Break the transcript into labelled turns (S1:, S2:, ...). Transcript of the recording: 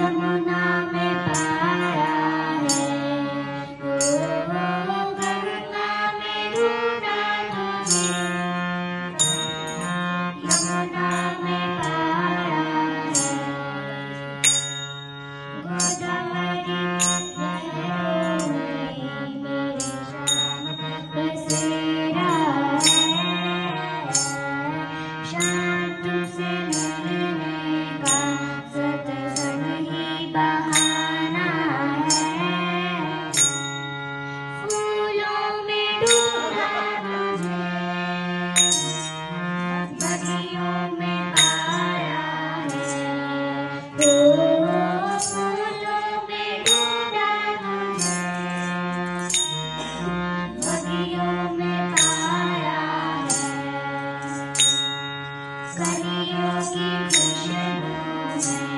S1: यमुना में पाया है, ओ गंगा में ढूंढा तुझे, यमुना में पाया है। गोदावरी लहरों में मेरे श्याम बसेरा है, श्याम तुझसे मिलने का सत्संग ही बहाना है। फूलों में ढूंढा तुझे, बगियों में पाया है, ओ फूलों में ढूंढा तुझे, बगियों में पाया है। कलियों की खुशबू में